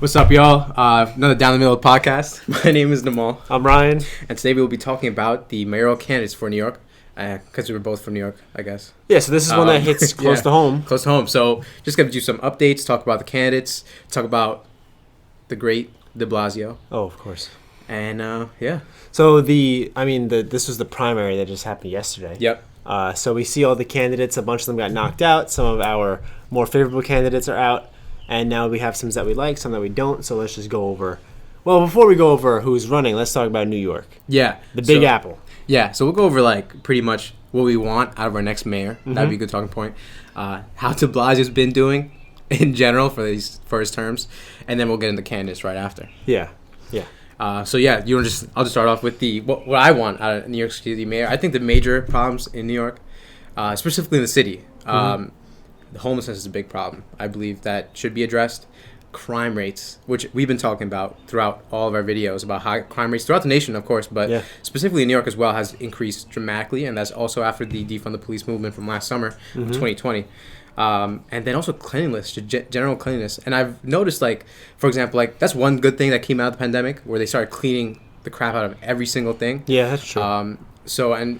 What's up, y'all? Another Down the Middle podcast. My name is Nomal. I'm Ryan. And today we will be talking about the mayoral candidates for New York. Because we were both from New York, I guess. Yeah, so this is one that hits close to home. Close to home. So just going to do some updates, talk about the candidates, talk about the great DeBlasio. Oh, of course. And, yeah. So this was the primary that just happened yesterday. Yep. So we see all the candidates. A bunch of them got knocked out. Some of our more favorable candidates are out. And now we have some that we like, some that we don't. So let's just go over. Well, before we go over who's running, let's talk about New York. Yeah. The Big Apple. Yeah. So we'll go over pretty much what we want out of our next mayor. Mm-hmm. That'd be a good talking point. How de Blasio's been doing in general for his terms, and then we'll get into candidates right after. Yeah. So yeah, I'll just start off with what I want out of New York City mayor. I think the major problems in New York, specifically in the city, the homelessness is a big problem. I believe that should be addressed. Crime rates, which we've been talking about throughout all of our videos, about high crime rates throughout the nation, of course, but specifically in New York as well, has increased dramatically, and that's also after the defund the police movement from last summer of 2020. And then also cleanliness, general cleanliness. And I've noticed, for example, that's one good thing that came out of the pandemic, where they started cleaning the crap out of every single thing. Yeah, that's true. And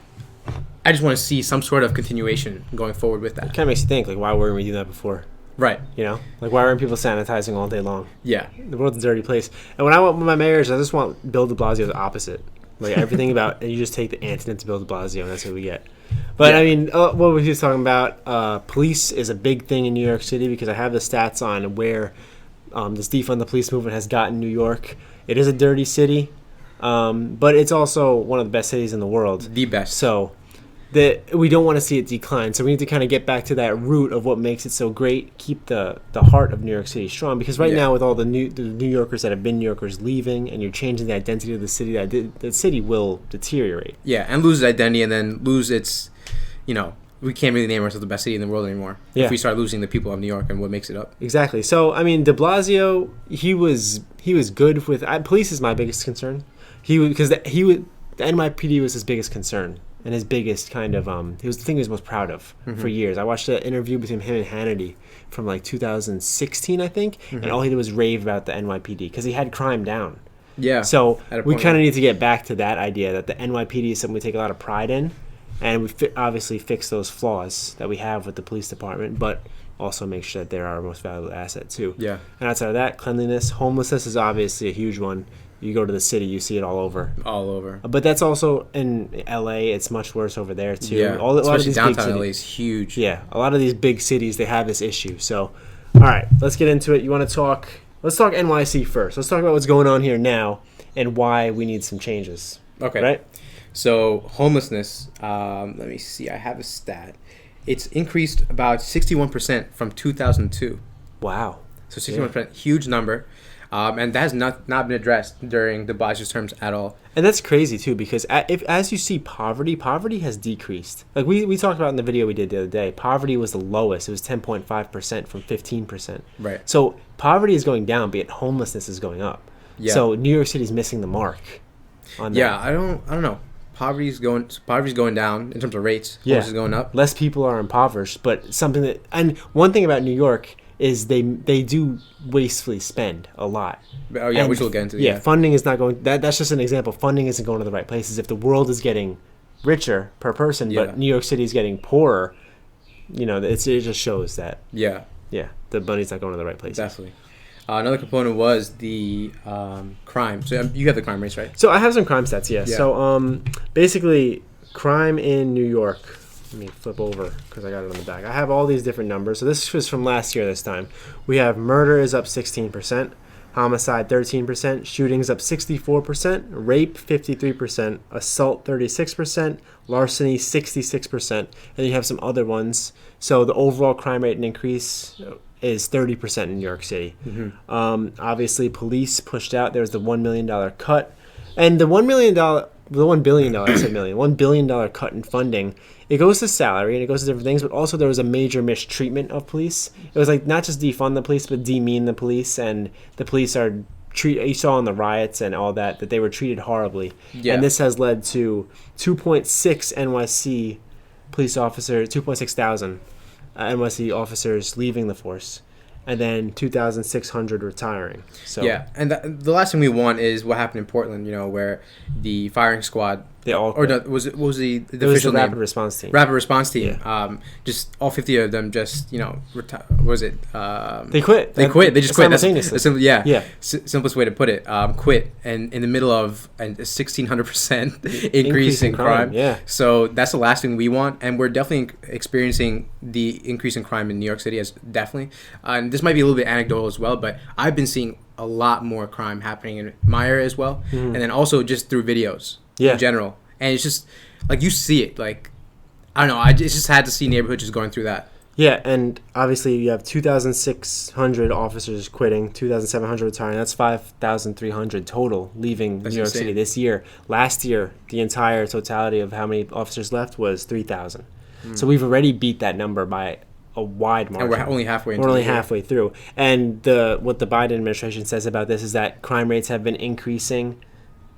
I just want to see some sort of continuation going forward with that. It kind of makes you think, why weren't we doing that before? Right. Why weren't people sanitizing all day long? Yeah. The world's a dirty place. And when I want my mayors, I just want Bill DeBlasio's opposite. Everything about, and you just take the antidote to Bill DeBlasio, and that's what we get. But, what we were talking about, police is a big thing in New York City, because I have the stats on where this defund the police movement has gotten New York. It is a dirty city, but it's also one of the best cities in the world. The best. So we don't want to see it decline. So we need to kind of get back to that root of what makes it so great, keep the heart of New York City strong. Because right now, with all the New Yorkers that have been New Yorkers leaving, and you're changing the identity of the city, the city will deteriorate. Yeah, and lose its identity, and then lose its, we can't really name ourselves the best city in the world anymore if we start losing the people of New York and what makes it up. Exactly. So, de Blasio, he was good with police is my biggest concern. The NYPD was his biggest concern. And his biggest kind of, it was the thing he was most proud of for years. I watched an interview between him and Hannity from 2016, I think, and all he did was rave about the NYPD because he had crime down. Yeah. So we kind of need to get back to that idea that the NYPD is something we take a lot of pride in, and we obviously fix those flaws that we have with the police department, but also make sure that they're our most valuable asset too. Yeah. And outside of that, cleanliness, homelessness is obviously a huge one. You go to the city, you see it all over. All over. But that's also in LA. It's much worse over there too. Yeah. A lot of these downtown big LA is huge. Yeah. A lot of these big cities, they have this issue. So, all right, let's get into it. Let's talk NYC first. Let's talk about what's going on here now and why we need some changes. Okay. Right? So homelessness, let me see. I have a stat. It's increased about 61% from 2002. Wow. So 61%, huge number. And that has not been addressed during de Blasio's terms at all. And that's crazy, too, because as you see poverty has decreased. We talked about in the video we did the other day, poverty was the lowest. It was 10.5% from 15%. Right. So poverty is going down, but yet homelessness is going up. Yeah. So New York City's missing the mark on that. Yeah, I don't know. Poverty's going down in terms of rates. Homelessness is going up. Less people are impoverished, but and one thing about New York is they do wastefully spend a lot. Oh yeah, which we'll get into. Yeah, funding is not going. That's just an example. Funding isn't going to the right places. If the world is getting richer per person, but New York City is getting poorer, it just shows that. Yeah, the money's not going to the right places. Definitely. Another component was the crime. So you have the crime rates, right? So I have some crime stats. Yeah. So basically, crime in New York. Let me flip over because I got it on the back. I have all these different numbers. So this was from last year this time. We have murder is up 16%, homicide 13%, shootings up 64%, rape 53%, assault 36%, larceny 66%, and then you have some other ones. So the overall crime rate increase is 30% in New York City. Mm-hmm. Obviously, police pushed out. There was the $1 million cut. And the $1 billion, I said million, $1 billion cut in funding, it goes to salary and it goes to different things, but also there was a major mistreatment of police. It was not just defund the police, but demean the police, and the police are you saw in the riots and all that they were treated horribly. Yeah. And this has led to 2.6 NYC police officers, 2.6 thousand NYC officers leaving the force. and then 2,600 retiring. So yeah, and the last thing we want is what happened in Portland, where the firing squad, they all or no, what was the it official was the name? rapid response team. Rapid response team. Yeah. Just all 50 of them just was it? They quit. They quit. They just quit. That's simultaneously. yeah. Simplest way to put it. Quit, and in the middle of a 1,600% increase in crime. Yeah. So that's the last thing we want, and we're definitely experiencing the increase in crime in New York City as definitely. And this might be a little bit anecdotal as well, but I've been seeing a lot more crime happening in my area as well, and then also just through videos in general. And it's just like you see it, like I don't know. It's just had to see neighborhoods just going through that. Yeah, and obviously you have 2,600 officers quitting, 2,700 retiring. That's 5,300 total leaving New York City this year. Last year, the entire totality of how many officers left was 3,000. So we've already beat that number by a wide margin. And we're only halfway. We're only halfway through. And what the Biden administration says about this is that crime rates have been increasing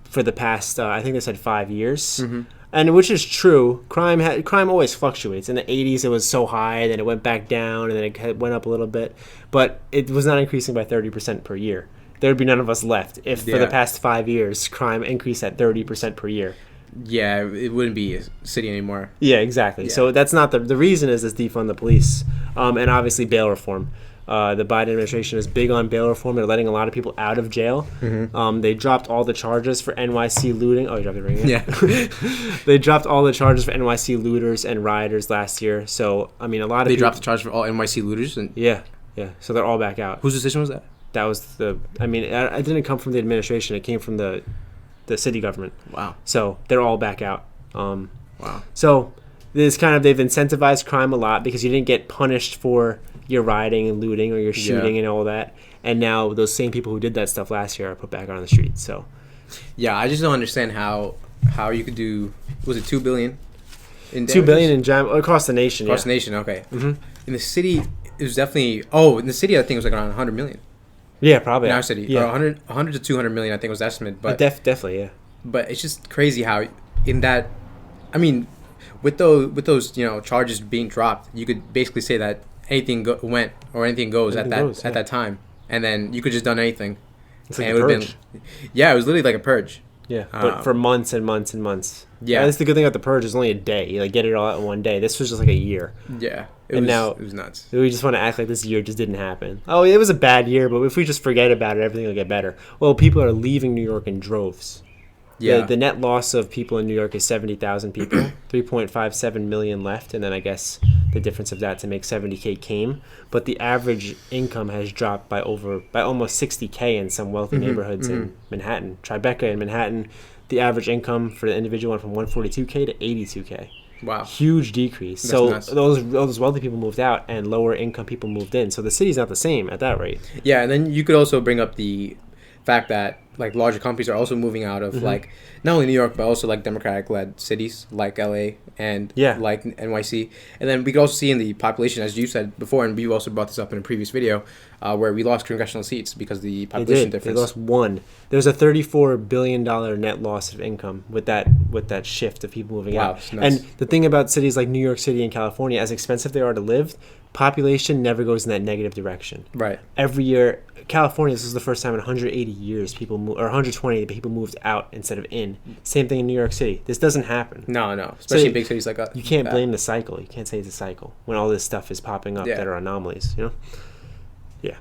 for the past, I think they said 5 years. And which is true. Crime always fluctuates. In the 80s, it was so high, then it went back down, and then it went up a little bit. But it was not increasing by 30% per year. There would be none of us left if for the past 5 years, crime increased at 30% per year. Yeah, it wouldn't be a city anymore. Yeah, exactly. Yeah. So that's not the reason is defund the police, and obviously bail reform. The Biden administration is big on bail reform. They're letting a lot of people out of jail. They dropped all the charges for NYC looting. Oh, you dropped the ring. Yeah. They dropped all the charges for NYC looters and rioters last year. So I mean, they dropped the charge for all NYC looters. Yeah. So they're all back out. Whose decision was that? That was I mean, it didn't come from the administration. It came from the city government. Wow. So they're all back out. Wow. So this they've incentivized crime a lot because you didn't get punished for your rioting and looting or your shooting and all that. And now those same people who did that stuff last year are put back on the streets. So yeah, I just don't understand how you could do, was it $2 billion in $2 billion in across the nation. Across the nation, okay. In the city, it was definitely, in the city I think it was like around 100 million. Yeah, probably. In our city. Yeah. 100 to 200 million I think was the estimate. But definitely, yeah. But it's just crazy how in that, I mean, with those charges being dropped, you could basically say that anything went or anything goes at that time, and then you could just done anything. It's like a purge. It was literally like a purge. Yeah, but for months and months and months. Yeah, that's the good thing about the purge. It's only a day. You get it all out in one day. This was just like a year. Yeah, it was nuts. We just want to act like this year just didn't happen. Oh, it was a bad year, but if we just forget about it, everything will get better. Well, people are leaving New York in droves. Yeah, the net loss of people in New York is 70,000 people. 3.57 million left, and then I guess the difference of that to make 70K came. But the average income has dropped by almost 60K in some wealthy neighborhoods in Manhattan. Tribeca in Manhattan, the average income for the individual went from 142K to 82K. Wow, huge decrease. That's so nuts. those wealthy people moved out, and lower income people moved in. So the city's not the same at that rate. Yeah, and then you could also bring up the fact that like larger companies are also moving out of like not only New York but also like Democratic led cities like LA and like NYC. And then we could also see in the population, as you said before, and we also brought this up in a previous video, where we lost congressional seats because of the population difference. They lost one. There's a $34 billion net loss of income with that shift of people moving out. And the thing about cities like New York City and California, as expensive they are to live, population never goes in that negative direction. Right. Every year, California, this was the first time in 180 years or 120 people moved out instead of in. Same thing in New York City. This doesn't happen. No. Especially in big cities like you can't blame the cycle. You can't say it's a cycle when all this stuff is popping up that are anomalies. Yeah.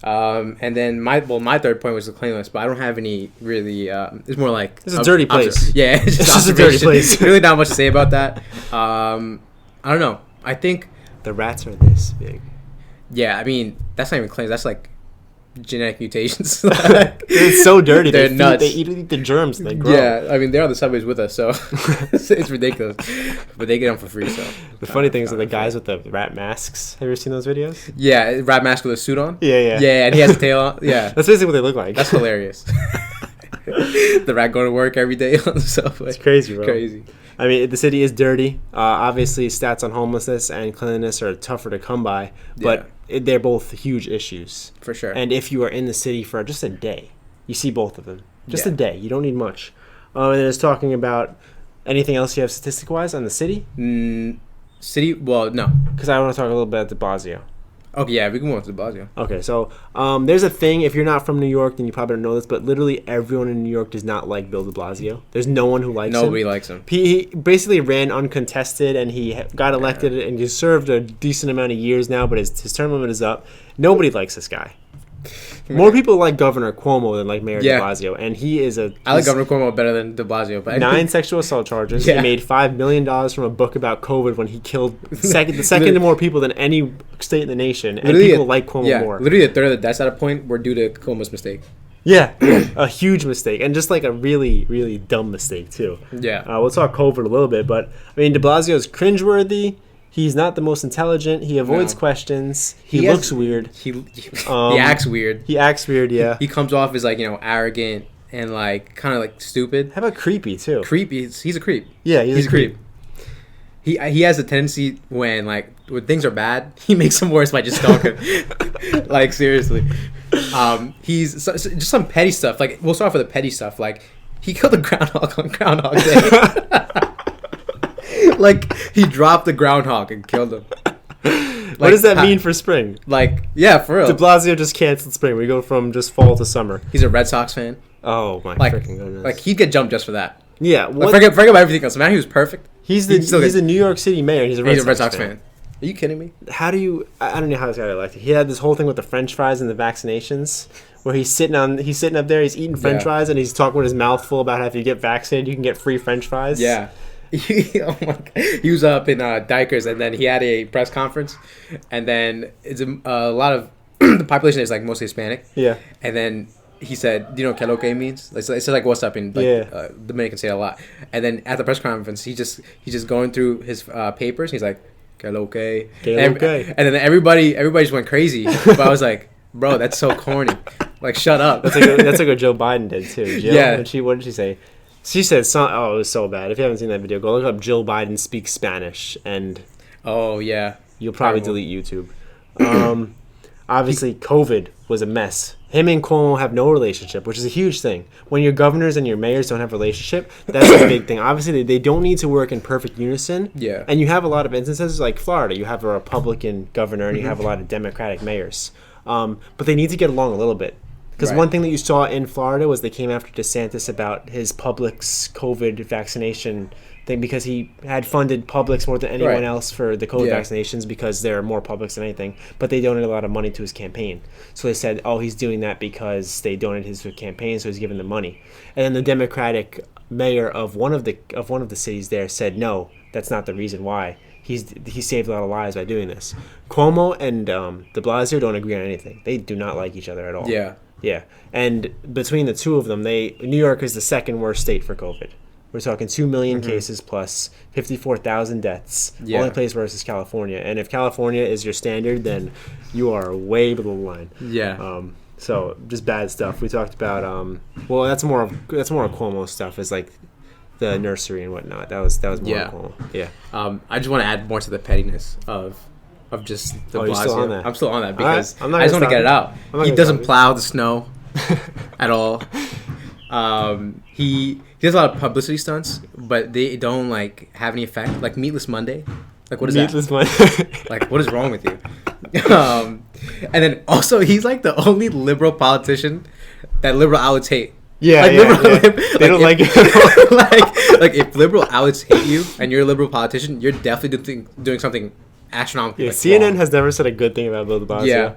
And then my third point was the cleanliness, but I don't have any really. It's more like it's a dirty place. Yeah, it's just a dirty place. Really, not much to say about that. I don't know. I think the rats are this big. Yeah, I mean that's not even clean. That's like genetic mutations. It's so dirty. They're nuts. They eat the germs and they grow. Yeah, I mean they're on the subways with us, so it's ridiculous. But they get them for free. So the funny thing is that the guys with the rat masks. Have you ever seen those videos? Yeah, rat mask with a suit on. Yeah, and he has a tail on. Yeah, that's basically what they look like. That's hilarious. The rat going to work every day on the subway. It's crazy, bro. Crazy. I mean, the city is dirty. Obviously, stats on homelessness and cleanliness are tougher to come by, but they're both huge issues. For sure. And if you are in the city for just a day, you see both of them. Just a day. You don't need much. And then it's talking about anything else you have statistic-wise on the city? City? Well, no. Because I want to talk a little bit about DeBlasio. Okay, yeah, we can move on to DeBlasio. Okay, so there's a thing. If you're not from New York, then you probably don't know this, but literally everyone in New York does not like Bill DeBlasio. There's no one who likes him. Nobody likes him. He basically ran uncontested, and he got elected, and he served a decent amount of years now, but his term limit is up. Nobody likes this guy. More people like Governor Cuomo than like Mayor DeBlasio, and he is I like Governor Cuomo better than DeBlasio. But 9 sexual assault charges. He made $5 million from a book about COVID when he killed the second to more people than any state in the nation, and people like Cuomo more. Literally, a third of the deaths at a point were due to Cuomo's mistake. Yeah, a huge mistake, and just like a really, really dumb mistake too. Yeah, we'll talk COVID a little bit, but I mean, DeBlasio is cringeworthy. He's not the most intelligent. He avoids questions. He looks weird. He acts weird. He acts weird, yeah. He comes off as like, arrogant and like kind of like stupid. How about creepy too? Creepy. He's a creep. Yeah, he's a creep. He has a tendency when things are bad, he makes them worse by just talking. Like seriously. He's just some petty stuff. Like we'll start off with the petty stuff. Like he killed a groundhog on Groundhog Day. Like he dropped the groundhog and killed him. What does that mean for spring? Like, yeah, for real. DeBlasio just canceled spring. We go from just fall to summer. He's a Red Sox fan. Oh my freaking goodness! Like he'd get jumped just for that. Yeah, forget about everything else. Man, he was perfect. He's a New York City mayor. He's a Red Sox fan. Are you kidding me? How do you? I don't know how this guy got elected. He had this whole thing with the French fries and the vaccinations, where he's sitting up there, he's eating French fries, and he's talking with his mouth full about how if you get vaccinated, you can get free French fries. Yeah. Oh my God. He was up in Dikers, and then he had a press conference, and then it's a lot of the population is like mostly Hispanic. Yeah. And then he said, "Do you know what que lo que means?" It's like what's up in Dominican say a lot. And then at the press conference, he's just going through his papers. He's like, "Que lo que." And then everybody just went crazy. But I was like, "Bro, that's so corny. Like, shut up." That's like what Joe Biden did too. Jill, yeah. What did she say? She said, it was so bad. If you haven't seen that video, go look up Jill Biden speaks Spanish, and you'll probably delete YouTube. Obviously, COVID was a mess. Him and Cuomo have no relationship, which is a huge thing. When your governors and your mayors don't have a relationship, that's a big thing. Obviously, they don't need to work in perfect unison. Yeah. And you have a lot of instances like Florida. You have a Republican governor, and you have a lot of Democratic mayors. But they need to get along a little bit. Because one thing that you saw in Florida was they came after DeSantis about his Publix COVID vaccination thing because he had funded Publix more than anyone else for the COVID vaccinations because there are more Publix than anything. But they donated a lot of money to his campaign. So they said, he's doing that because they donated his campaign, so he's giving them money. And then the Democratic mayor of one of the cities there said, no, that's not the reason why. He saved a lot of lives by doing this. Cuomo and de Blasio don't agree on anything. They do not like each other at all. Yeah. Yeah, and between the two of them, New York is the second worst state for COVID. We're talking 2 million cases plus 54,000 deaths. Yeah. Only place worse is California, and if California is your standard, then you are way below the line. Yeah. So just bad stuff. We talked about that's more of Cuomo stuff. Is like the nursery and whatnot. That was more Cuomo. Yeah. I just want to add more to the pettiness of just the You're still on that. I'm still on that because right. I just want to get it out. He doesn't plow the snow at all. He does a lot of publicity stunts, but they don't have any effect. Like Meatless Monday. Like what is Meatless that? Monday. Like what is wrong with you? And then also he's like the only liberal politician that liberal outlets hate. Yeah, they don't like it. like if liberal outlets hate you and you're a liberal politician, you're definitely doing something astronomical. Yeah, CNN has never said a good thing about Bill DeBlasio. Yeah,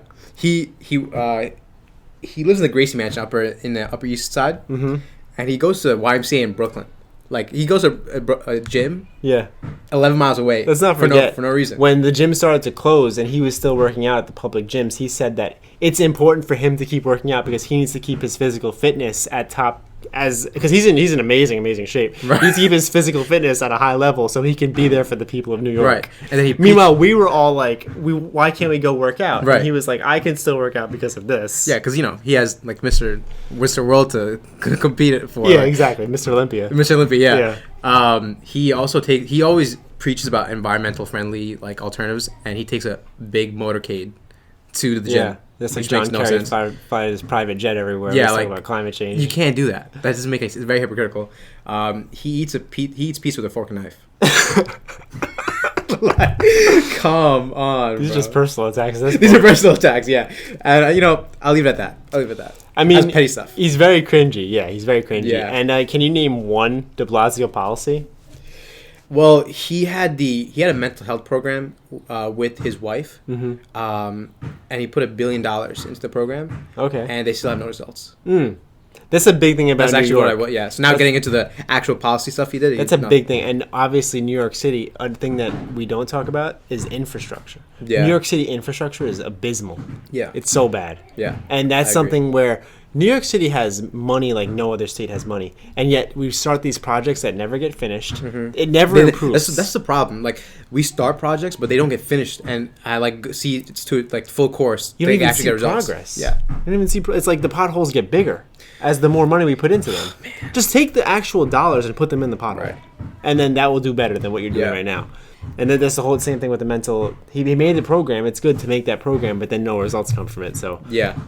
he lives in the Gracie Mansion in the Upper East Side, and he goes to YMCA in Brooklyn. Like he goes to a gym. Yeah, 11 miles away. Let's not forget for no reason. When the gym started to close and he was still working out at the public gyms, he said that it's important for him to keep working out because he needs to keep his physical fitness at top. Because he's in amazing shape. Right. He needs to keep his physical fitness at a high level so he can be there for the people of New York. Right. And then meanwhile, we were all like, why can't we go work out? Right. And he was like, I can still work out because of this. Yeah, because he has like Mr. World to compete for. Yeah, exactly, Mr. Olympia. Mr. Olympia, yeah. He always preaches about environmental friendly alternatives, and he takes a big motorcade to the gym. Yeah. That's like John Kerry flying his private jet everywhere. Yeah, talking about climate change. You can't do that. That doesn't make any sense. It's very hypocritical. He eats pizza with a fork and knife. Come on, These are bro. just personal attacks. These are personal attacks, yeah. And, I'll leave it at that. I mean, that's petty stuff. He's very cringy. Yeah, he's very cringy. Yeah. And can you name one DeBlasio policy? Well, he had a mental health program with his wife, and he put $1 billion into the program. Okay. And they still have no results. That's a big thing about That's New actually York. what So now getting into the actual policy stuff he did. That's a big thing. And obviously, New York City, a thing that we don't talk about is infrastructure. Yeah. New York City infrastructure is abysmal. Yeah. It's so bad. Yeah. And that's something where New York City has money like no other state has money. And yet we start these projects that never get finished. It never improves. That's the problem. Like, we start projects, but they don't get finished. And I see it's to full course. You don't even see progress. Yeah. You don't even see. It's like the potholes get bigger as the more money we put into them. Just take the actual dollars and put them in the pothole, Right. and then that will do better than what you're doing right now. And then that's the whole same thing with the mental. He made the program. It's good to make that program, but then no results come from it. So yeah.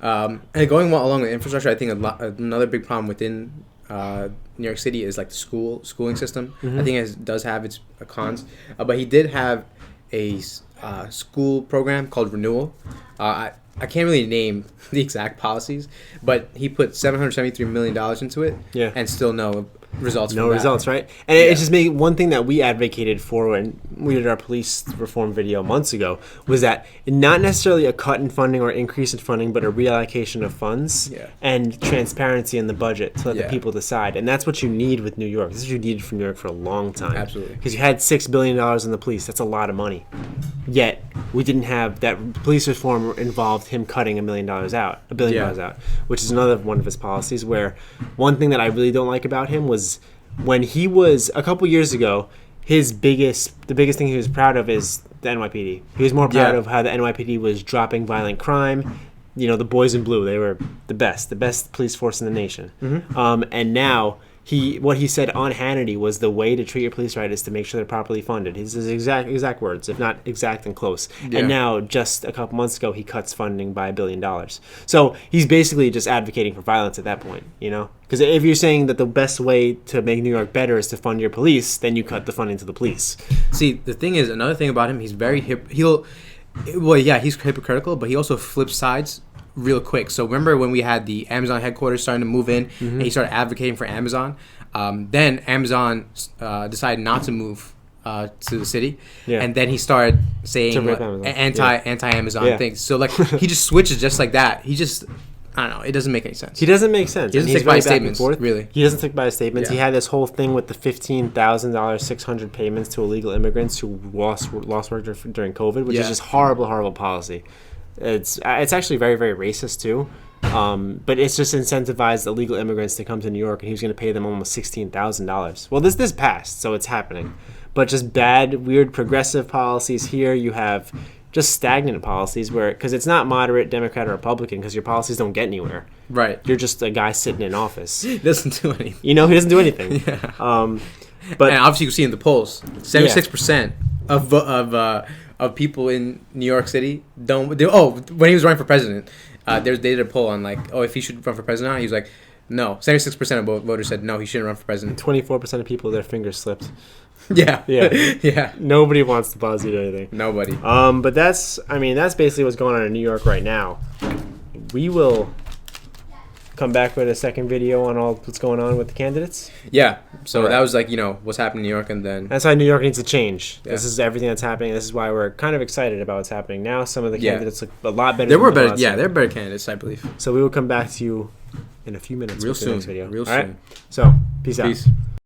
And going along with infrastructure, I think another big problem within New York City is like the schooling system. I think it does have its cons, but he did have a school program called Renewal. I can't really name the exact policies, but he put $773 million into it, and still no results. No results, right? And it just made one thing that we advocated for when we did our police reform video months ago was that not necessarily a cut in funding or increase in funding, but a reallocation of funds and transparency in the budget to let the people decide. And that's what you need with New York. This is what you needed from New York for a long time. Absolutely. Because you had $6 billion in the police. That's a lot of money. Yet we didn't have that. Police reform involved him cutting $1 billion out, which is another one of his policies. Where one thing that I really don't like about him was when he was a couple years ago, the biggest thing he was proud of is the NYPD. He was more proud of how the NYPD was dropping violent crime. The boys in blue, they were the best police force in the nation. And now what he said on Hannity was the way to treat your police right is to make sure they're properly funded. His exact words, if not exact and close. And now, just a couple months ago, he cuts funding by $1 billion. So he's basically just advocating for violence at that point, Because if you're saying that the best way to make New York better is to fund your police, then you cut the funding to the police. See, the thing is, another thing about him, he's very he's hypocritical, but he also flips sides real quick. So remember when we had the Amazon headquarters starting to move in, and he started advocating for Amazon. Then Amazon decided not to move to the city, and then he started saying anti-Amazon things. So he just switches just like that. He just, I don't know. It doesn't make any sense. He doesn't make sense. He doesn't stick by his statements. Really, he doesn't stick by his statements. He had this whole thing with the $15,000, 600 payments to illegal immigrants who lost work during COVID, which is just horrible policy. It's actually very, very racist too, but it's just incentivized illegal immigrants to come to New York, and he was going to pay them almost $16,000. Well, this passed, so it's happening, but just bad, weird, progressive policies here. You have just stagnant policies because it's not moderate, Democrat, or Republican, because your policies don't get anywhere. Right. You're just a guy sitting in office. He doesn't do anything. He doesn't do anything. But and obviously you can see in the polls, 76% of people in New York City when he was running for president, they did a poll on if he should run for president. He was like, no. 76% of voters said no, he shouldn't run for president. 24% of people, their fingers slipped. Yeah. Nobody wants DeBlasio to do anything. Nobody. But that's basically what's going on in New York right now. We will come back with a second video on all what's going on with the candidates. Yeah. So that was what's happening in New York, and then that's why New York needs to change. Yeah. This is everything that's happening. This is why we're kind of excited about what's happening now. Some of the candidates look a lot better. They're better candidates, I believe. So we will come back to you in a few minutes real with soon. The next video. Real all soon. Right? So peace out.